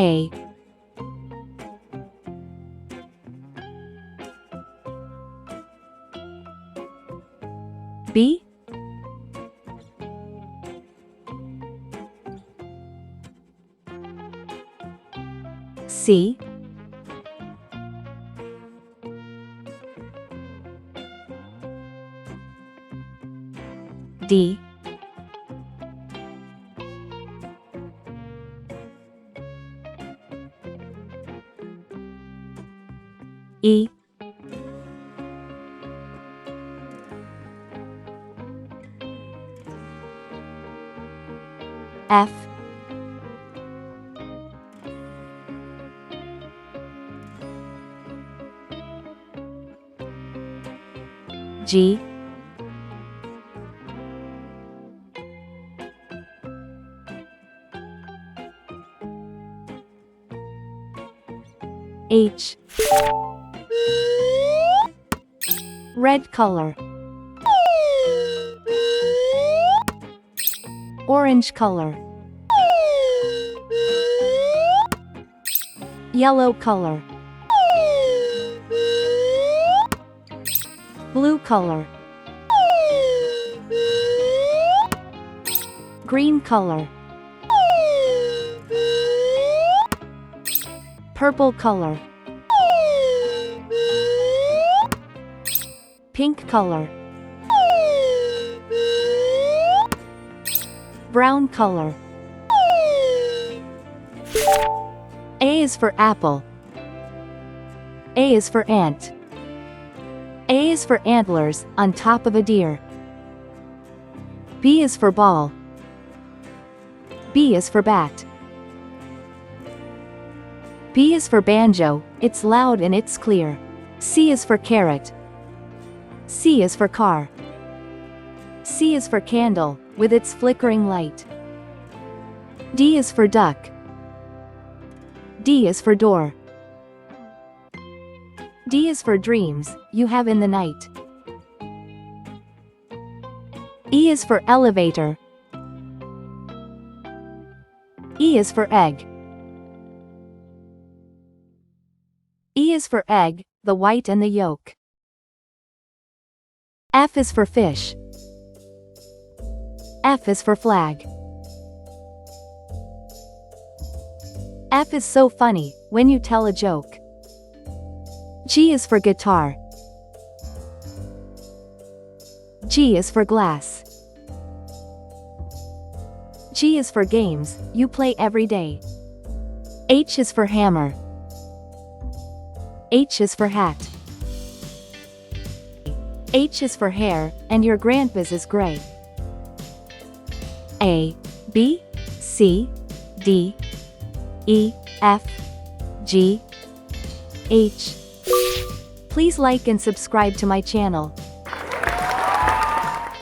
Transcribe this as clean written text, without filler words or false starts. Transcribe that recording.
A, B, C, D, E, F, G, H. Red color. Orange color. Yellow color. Blue color. Green color. Purple color. Pink color. Brown color. A is for apple. A is for ant. A is for antlers on top of a deer. B is for ball. B is for bat. B is for banjo, it's loud and it's clear. C is for carrot. C is for car. C is for candle, with its flickering light. D is for duck. D is for door. D is for dreams, you have in the night. E is for elevator. E is for egg. E is for egg, the white and the yolk. F is for fish. F is for flag. F is so funny, when you tell a joke. G is for guitar. G is for glass. G is for games, you play every day. H is for hammer. H is for hat. H is for hair, and your grandpa's is gray. A, B, C, D, E, F, G, H. Please like and subscribe to my channel.